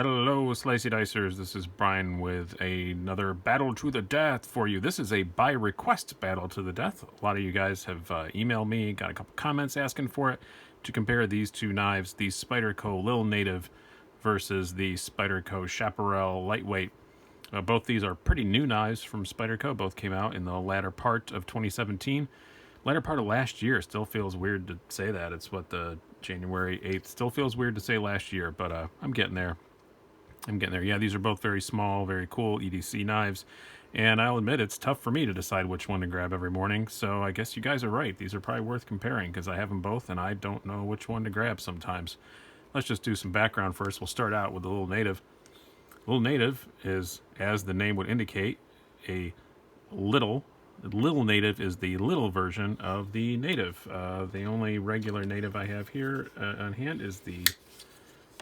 Hello, Slicey Dicers. This is Brian with another battle to the death for you. This is a by request battle to the death. A lot of you guys have emailed me, got a couple comments asking for it to compare these two knives, the Spyderco Lil Native versus the Spyderco Chaparral Lightweight. Both these are pretty new knives from Spyderco. Both came out in the latter part of 2017. Latter part of last year. Still feels weird to say that. It's what, the January 8th. Still feels weird to say last year, but I'm getting there. Yeah, these are both very small, very cool EDC knives. And I'll admit it's tough for me to decide which one to grab every morning. So I guess you guys are right. These are probably worth comparing because I have them both and I don't know which one to grab sometimes. Let's just do some background first. We'll start out with the Lil Native. Lil Native is, as the name would indicate, a little. Lil Native is the little version of the Native. The only regular Native I have here on hand is the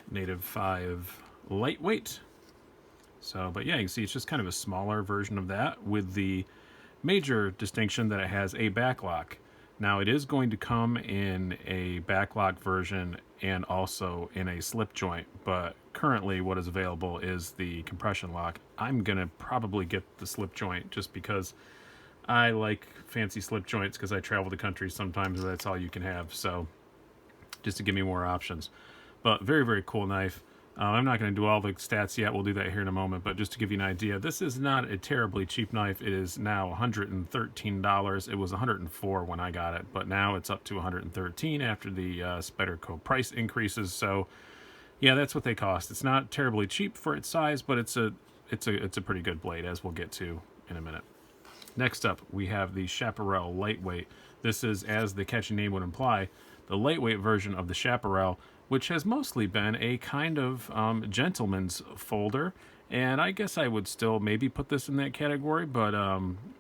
Native 5 Lightweight. So, but yeah, you can see it's just kind of a smaller version of that with the major distinction that it has a backlock. Now, it is going to come in a backlock version and also in a slip joint, but currently what is available is the compression lock. I'm going to probably get the slip joint just because I like fancy slip joints because I travel the country sometimes where that's all you can have. So just to give me more options. But very, very cool knife. I'm not going to do all the stats yet. We'll do that here in a moment. But just to give you an idea, this is not a terribly cheap knife. It is now $113. It was $104 when I got it, but now it's up to $113 after the Spyderco price increases. So yeah, that's what they cost. It's not terribly cheap for its size, but it's a pretty good blade, as we'll get to in a minute. Next up, we have the Chaparral Lightweight. This is, as the catchy name would imply, the lightweight version of the Chaparral, which has mostly been a kind of gentleman's folder. And I guess I would still maybe put this in that category, but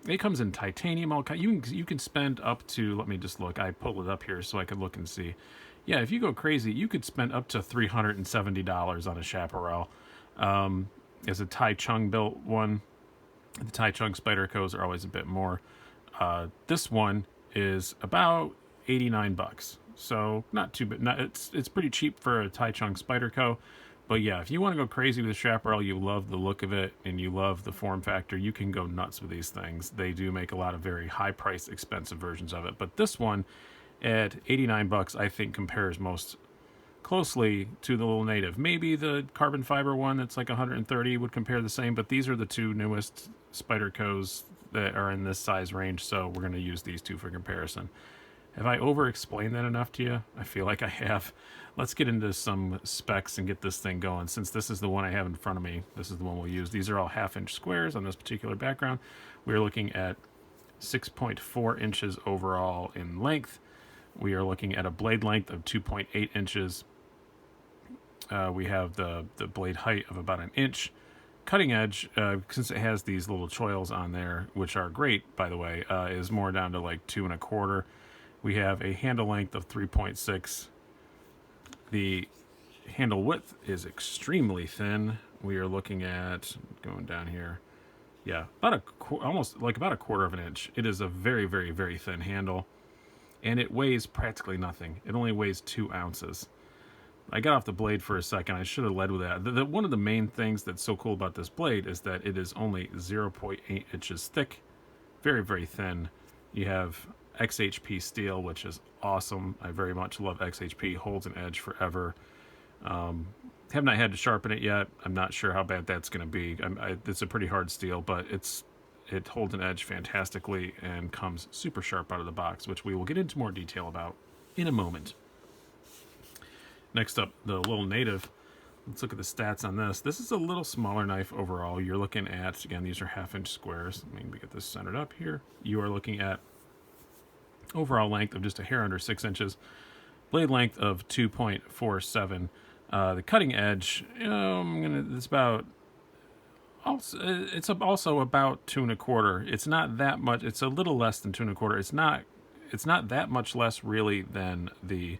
it comes in titanium. You can spend up to, let me just look. I pulled it up here so I could look and see. Yeah, if you go crazy, you could spend up to $370 on a Chaparral. As a Tai Chung built one, the Tai Chung Spydercos are always a bit more. This one is about 89 bucks. So not too bad. It's pretty cheap for a Tai Chung Spyderco. But yeah, if you want to go crazy with the Chaparral, you love the look of it and you love the form factor, you can go nuts with these things. They do make a lot of very high price, expensive versions of it. But this one at 89 bucks, I think compares most closely to the Lil Native. Maybe the carbon fiber one that's like 130 would compare the same, but these are the two newest Spydercos that are in this size range, so we're going to use these two for comparison. Have I over-explained that enough to you? I feel like I have. Let's get into some specs and get this thing going. Since this is the one I have in front of me, this is the one we'll use. These are all half-inch squares on this particular background. We're looking at 6.4 inches overall in length. We are looking at a blade length of 2.8 inches. We have the blade height of about an inch. Cutting edge, since it has these little choils on there, which are great, by the way, is more down to like 2 1/4. We have a handle length of 3.6. The handle width is extremely thin. We are looking at, going down here, yeah, almost like about a quarter of an inch. It is a very, very, very thin handle, and it weighs practically nothing. It only weighs 2 ounces. I got off the blade for a second. I should have led with that. One of the main things that's so cool about this blade is that it is only 0.8 inches thick, very, very thin. You have XHP steel, which is awesome. I very much love XHP. Holds an edge forever. Have not had to sharpen it yet. I'm not sure how bad that's going to be. It's a pretty hard steel, but it holds an edge fantastically and comes super sharp out of the box, which we will get into more detail about in a moment. Next up, the Lil Native. Let's look at the stats on this. This is a little smaller knife overall. You're looking at, again, these are half-inch squares. Let me get this centered up here. You are looking at overall length of just a hair under 6 inches. Blade length of 2.47. The cutting edge, it's about, it's also about 2 1/4. It's not that much. It's a little less than 2 1/4. It's not that much less really than the,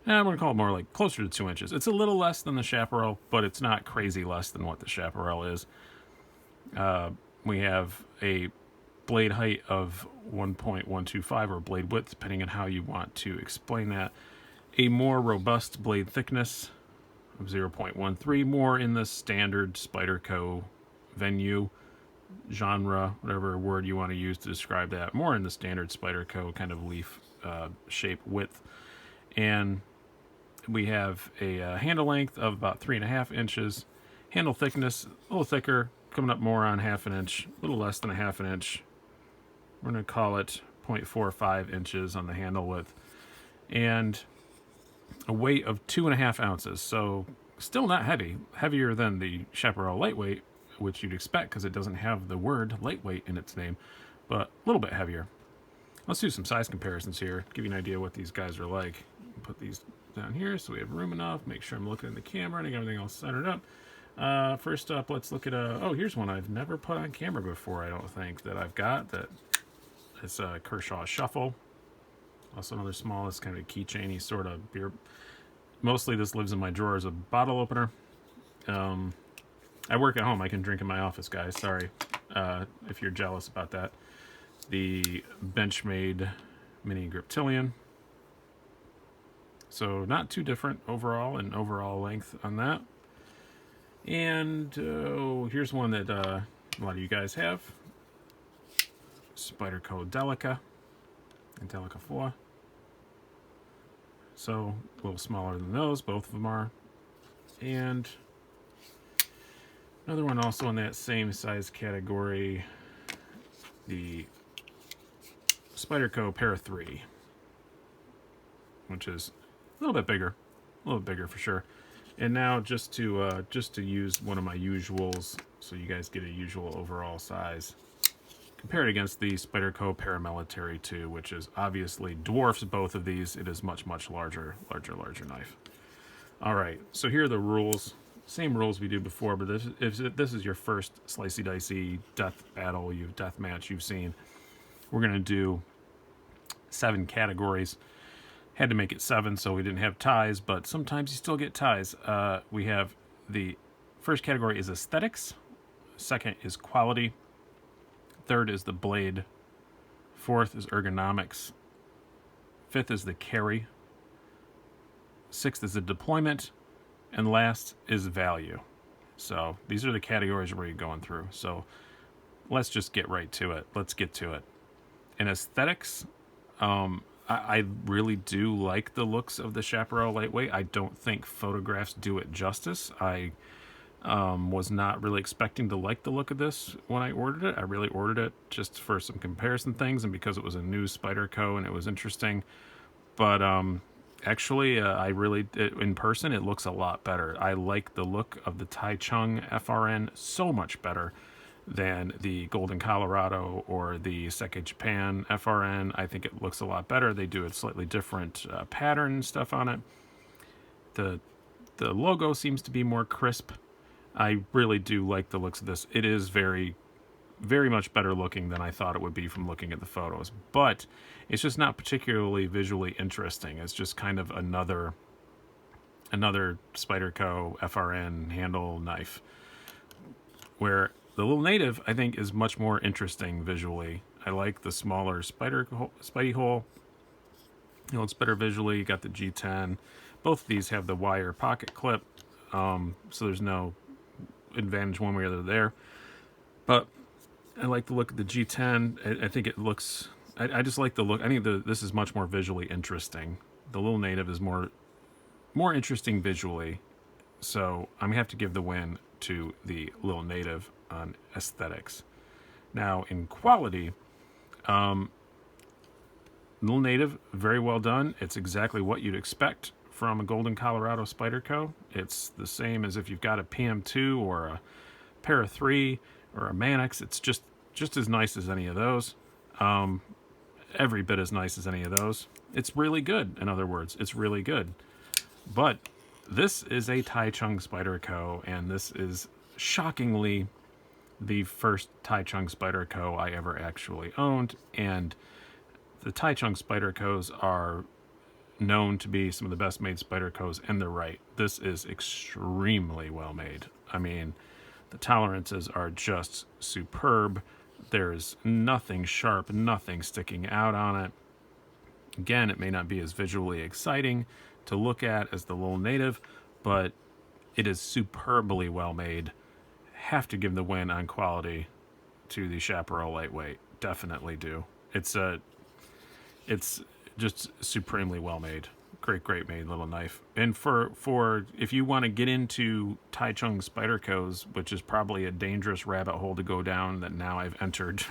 I'm going to call it more like closer to 2 inches. It's a little less than the Chaparral, but it's not crazy less than what the Chaparral is. We have a blade height of 1.125 or blade width, depending on how you want to explain that. A more robust blade thickness 0.13, more in the standard Spyderco venue, genre, whatever word you want to use to describe that, more in the standard Spyderco kind of leaf shape width. And we have a handle length of about 3.5 inches, handle thickness a little thicker, coming up more on 1/2 inch, a little less than 1/2 inch. We're going to call it 0.45 inches on the handle width, and a weight of 2.5 ounces. So still not heavy, heavier than the Chaparral lightweight, which you'd expect because it doesn't have the word lightweight in its name, but a little bit heavier. Let's do some size comparisons here, give you an idea what these guys are like. Put these down here so we have room enough. Make sure I'm looking at the camera and everything all centered up. First up, let's look at oh, here's one I've never put on camera before, I don't think, that I've got. That it's a Kershaw Shuffle. Also another small, it's kind of a keychainy sort of beer. Mostly this lives in my drawer as a bottle opener. I work at home. I can drink in my office, guys. Sorry if you're jealous about that. The Benchmade Mini Griptilian. So not too different overall in overall length on that. And here's one that a lot of you guys have. Spyderco Delica and Delica 4. So a little smaller than those, both of them are. And another one also in that same size category, the Spyderco Para 3, which is a little bit bigger for sure. And now just to use one of my usuals, so you guys get a usual overall size, compare it against the Spyderco Paramilitary 2, which is obviously dwarfs both of these. It is much larger knife. All right, so here are the rules. Same rules we did before, but if this is your first slicey dicey death battle, death match you've seen, we're gonna do 7 categories. Had to make it 7 so we didn't have ties, but sometimes you still get ties. We have the first category is aesthetics, second is quality, third is the blade, fourth is ergonomics, fifth is the carry, sixth is the deployment, and last is value. So these are the categories we're going through. So let's just get right to it. Let's get to it. In aesthetics, I really do like the looks of the Chaparral lightweight. I don't think photographs do it justice. I was not really expecting to like the look of this when I ordered it. I really ordered it just for some comparison things and because it was a new Spyderco and it was interesting. But actually, in person, it looks a lot better. I like the look of the Taichung FRN so much better than the Golden Colorado or the Seikei Japan FRN. I think it looks a lot better. They do a slightly different pattern stuff on it. The logo seems to be more crisp. I really do like the looks of this. It is very much better looking than I thought it would be from looking at the photos, but it's just not particularly visually interesting. It's just kind of another Spyderco FRN handle knife, where the Lil Native, I think, is much more interesting visually. I like the smaller Spidey hole. It looks better visually. You got the G10. Both of these have the wire pocket clip, so there's no advantage one way or the other there. But I like the look of the G10. I think it looks... I just like the look. I think this is much more visually interesting. The Lil Native is more interesting visually, so I'm going to have to give the win to the Lil Native on aesthetics. Now, in quality, Lil Native, very well done. It's exactly what you'd expect from a Golden Colorado Spyderco. It's the same as if you've got a PM2 or a Para 3 or a Mannix. It's just as nice as any of those. Every bit as nice as any of those. It's really good, in other words. It's really good. But this is a Taichung Spyderco, and this is shockingly the first Taichung Spyderco I ever actually owned. And the Taichung Spydercos are known to be some of the best made Spydercos, and they're right. This is extremely well made. I mean, the tolerances are just superb. There's nothing sharp, nothing sticking out on it. Again, it may not be as visually exciting to look at as the Lil Native, but It is superbly well made. Have to give the win on quality to the Chaparral lightweight. Definitely do. It's just supremely well made. Great made little knife. And for if you want to get into Tai Chung Spyderco's, which is probably a dangerous rabbit hole to go down that now I've entered,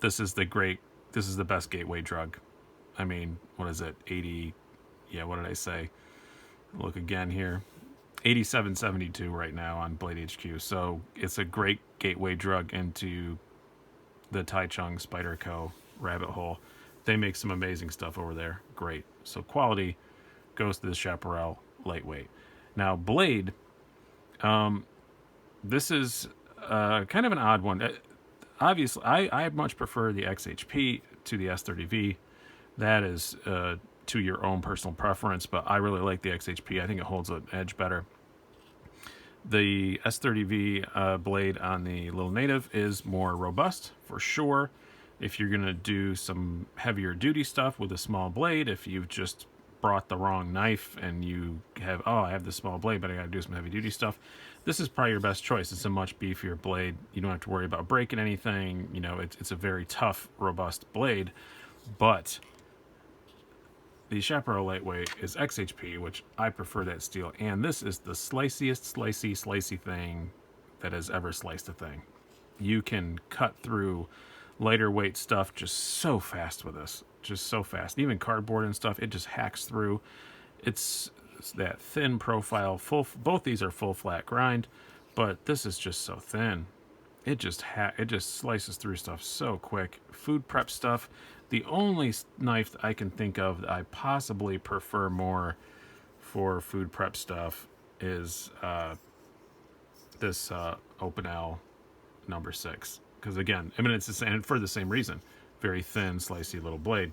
this is the best gateway drug. I mean, what is it? 80, yeah, what did I say? Look again here. 87.72 right now on Blade HQ. So it's a great gateway drug into the Tai Chung Spyderco rabbit hole. They make some amazing stuff over there. Great. So quality goes to the Chaparral lightweight. Now Blade, this is kind of an odd one. Obviously, I much prefer the XHP to the S30V. That is to your own personal preference, but I really like the XHP. I think it holds an edge better. The S30V blade on the Lil Native is more robust, for sure. If you're going to do some heavier duty stuff with a small blade, if you've just brought the wrong knife and you have, oh, I have this small blade, but I got to do some heavy duty stuff, this is probably your best choice. It's a much beefier blade. You don't have to worry about breaking anything. You know, it's a very tough, robust blade. But the Chaparral lightweight is XHP, which I prefer that steel. And this is the slicey thing that has ever sliced a thing. You can cut through lighter weight stuff just so fast with this. Just so fast. Even cardboard and stuff, it just hacks through. It's that thin profile. Both these are full flat grind, but this is just so thin. It just slices through stuff so quick. Food prep stuff. The only knife that I can think of that I possibly prefer more for food prep stuff is this Opinel number 6. Because again, I mean, it's the same for the same reason. Very thin, slicey little blade.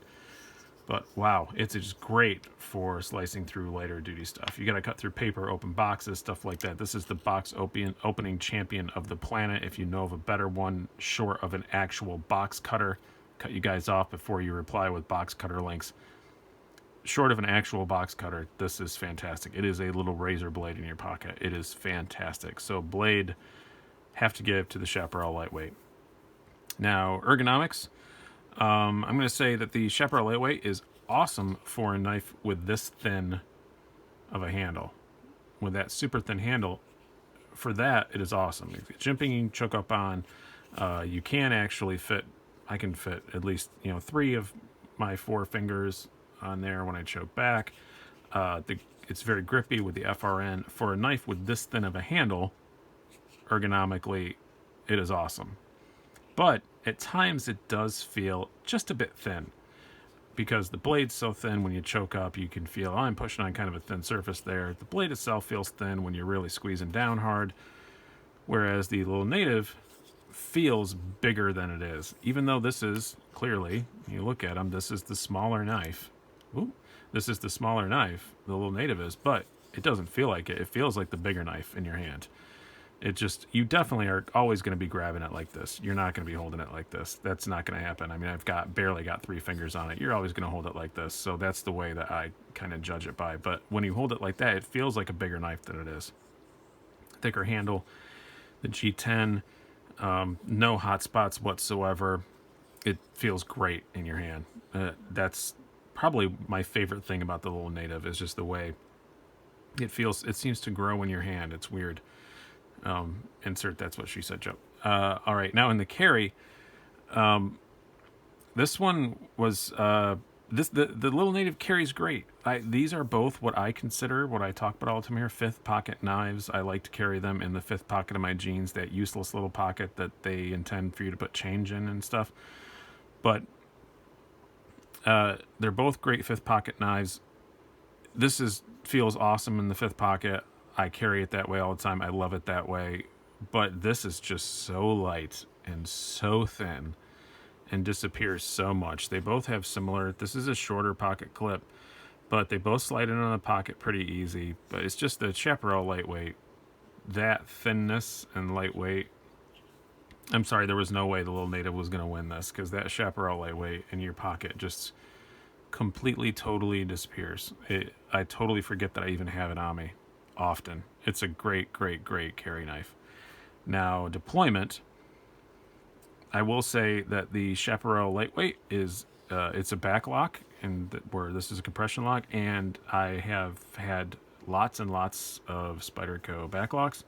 But wow, it's just great for slicing through lighter duty stuff. You got to cut through paper, open boxes, stuff like that. This is the box opening champion of the planet. If you know of a better one, short of an actual box cutter, cut you guys off before you reply with box cutter links. Short of an actual box cutter, this is fantastic. It is a little razor blade in your pocket. It is fantastic. So blade, have to give to the Chaparral lightweight. Now, ergonomics. I'm going to say that the Chaparral lightweight is awesome for a knife with this thin of a handle. With that super thin handle, for that, it is awesome. If you're jimping, you can choke up on. You can actually fit, I can fit at least 3 of my 4 fingers on there when I choke back. It's very grippy with the FRN. For a knife with this thin of a handle, ergonomically, it is awesome. But at times it does feel just a bit thin because the blade's so thin. When you choke up, you can feel, I'm pushing on kind of a thin surface there. The blade itself feels thin when you're really squeezing down hard, whereas the Lil Native feels bigger than it is. Even though this is clearly, you look at them, this is the smaller knife. Ooh, this is the smaller knife, the Lil Native is, but it doesn't feel like it. It feels like the bigger knife in your hand. It just, you definitely are always going to be grabbing it like this. You're not going to be holding it like this. That's not going to happen. I mean, I've barely got 3 fingers on it. You're always going to hold it like this. So that's the way that I kind of judge it by. But when you hold it like that, it feels like a bigger knife than it is. Thicker handle. The G10, no hot spots whatsoever. It feels great in your hand. That's probably my favorite thing about the Lil Native is just the way it feels. It seems to grow in your hand. It's weird. Insert that's what she said joke. All right, now in the carry, this one was the Lil Native carries great. These are both what I consider, what I talk about all the time here, 5th pocket knives. I like to carry them in the 5th pocket of my jeans, that useless little pocket that they intend for you to put change in and stuff. But they're both great 5th pocket knives. This feels awesome in the 5th pocket. I carry it that way all the time. I love it that way. But this is just so light and so thin and disappears so much. They both have similar, this is a shorter pocket clip, but they both slide in on the pocket pretty easy. But it's just the Chaparral lightweight. That thinness and lightweight. I'm sorry, there was no way the Lil Native was going to win this because that Chaparral lightweight in your pocket just completely, totally disappears. I totally forget that I even have it on me. often. It's a great, great, great carry knife. Now, deployment, I will say that the Chaparral lightweight is it's a back lock, and where this is a compression lock, and I have had lots and lots of Spyderco backlocks.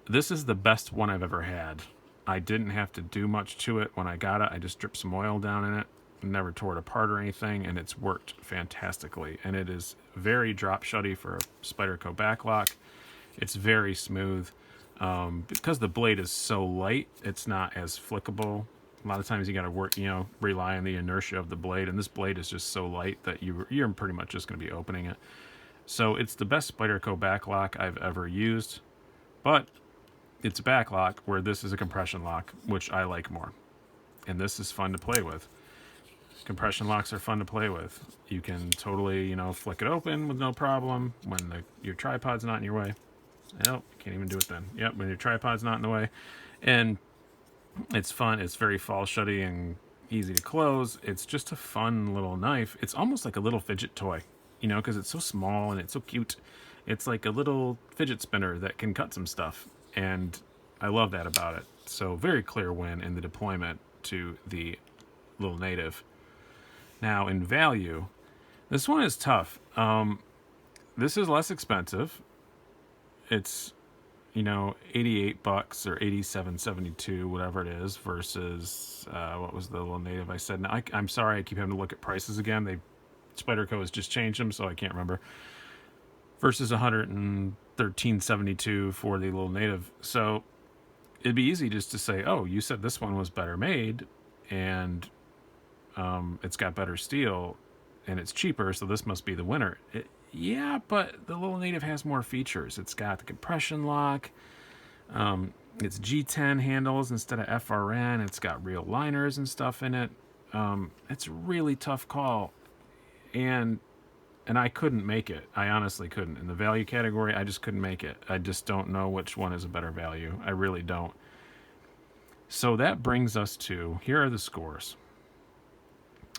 This is the best one I've ever had. I didn't have to do much to it when I got it. I just dripped some oil down in it, never tore it apart or anything, and it's worked fantastically. And it is very drop shutty for a Spyderco backlock. It's very smooth. Because the blade is so light, it's not as flickable. A lot of times you got to work, rely on the inertia of the blade, and this blade is just so light that you're pretty much just going to be opening it. So it's the best Spyderco backlock I've ever used, but it's a backlock where this is a compression lock, which I like more. And this is fun to play with. Compression locks are fun to play with. You can totally, flick it open with no problem when your tripod's not in your way. Nope, can't even do it then. Yep, when your tripod's not in the way. And it's fun. It's very fall shutty and easy to close. It's just a fun little knife. It's almost like a little fidget toy, because it's so small and it's so cute. It's like a little fidget spinner that can cut some stuff. And I love that about it. So very clear win in the deployment to the Lil Native. Now in value, this one is tough. This is less expensive. It's, $88 or $87.72, whatever it is, versus what was the Lil Native I said? Now, I'm sorry, I keep having to look at prices again. Spyderco has just changed them, so I can't remember. Versus $113.72 for the Lil Native. So it'd be easy just to say, oh, you said this one was better made, and it's got better steel, and it's cheaper, so this must be the winner. Yeah, but the Lil Native has more features. It's got the compression lock. It's G10 handles instead of FRN. It's got real liners and stuff in it. It's a really tough call. And I couldn't make it. I honestly couldn't. In the value category, I just couldn't make it. I just don't know which one is a better value. I really don't. So that brings us to, here are the scores.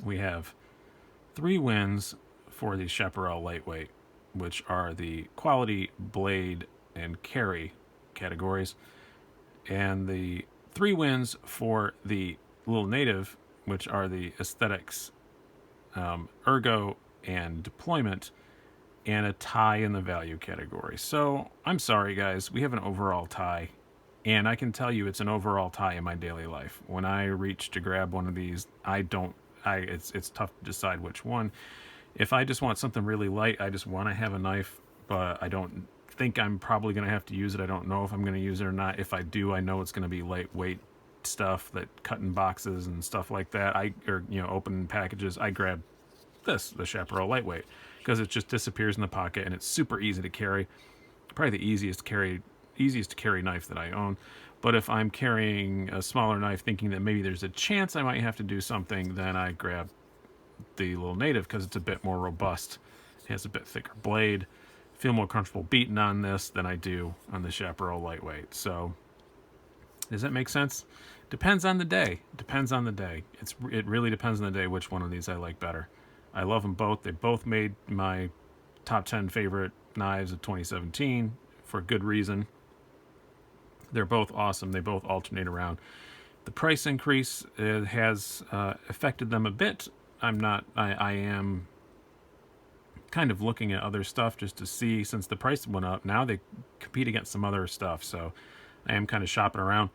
We have 3 wins for the Chaparral lightweight, which are the quality, blade, and carry categories, and the 3 wins for the Lil Native, which are the aesthetics, ergo, and deployment, and a tie in the value category. So I'm sorry guys, we have an overall tie, and I can tell you it's an overall tie in my daily life. When I reach to grab one of these, it's tough to decide which one. If I just want something really light, I just want to have a knife, but I don't think I'm probably going to have to use it. I don't know if I'm going to use it or not. If I do, I know it's going to be lightweight stuff, that cutting boxes and stuff like that. Open packages. I grab the Chaparral lightweight, because it just disappears in the pocket and it's super easy to carry. Probably the easiest to carry knife that I own. But if I'm carrying a smaller knife, thinking that maybe there's a chance I might have to do something, then I grab the Lil Native because it's a bit more robust. It has a bit thicker blade. I feel more comfortable beating on this than I do on the Chaparral lightweight. So does that make sense? Depends on the day. It really depends on the day which one of these I like better. I love them both. They both made my top 10 favorite knives of 2017 for good reason. They're both awesome. They both alternate around. The price increase has affected them a bit. I am kind of looking at other stuff just to see, since the price went up, now they compete against some other stuff. So I am kind of shopping around.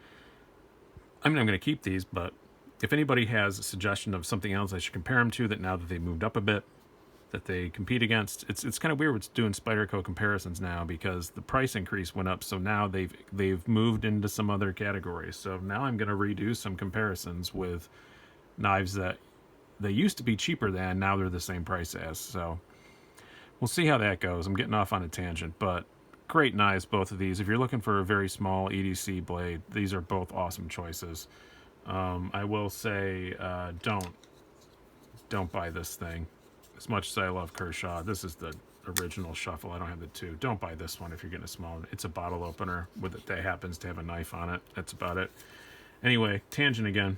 I'm going to keep these, but if anybody has a suggestion of something else I should compare them to, that now that they moved up a bit, that they compete against, it's kind of weird with doing Spyderco comparisons now, because the price increase went up. So now they've moved into some other categories. So now I'm going to redo some comparisons with knives that they used to be cheaper than, now they're the same price as. So we'll see how that goes. I'm getting off on a tangent, but great knives, both of these. If you're looking for a very small EDC blade, these are both awesome choices. I will say, don't buy this thing. As much as I love Kershaw, this is the original Shuffle. I don't have the 2. Don't buy this one if you're getting a small one. It's a bottle opener with it that happens to have a knife on it. That's about it. Anyway, tangent again.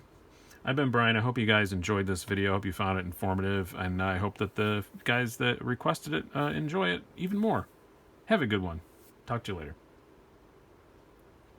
I've been Brian. I hope you guys enjoyed this video. I hope you found it informative, and I hope that the guys that requested it enjoy it even more. Have a good one. Talk to you later.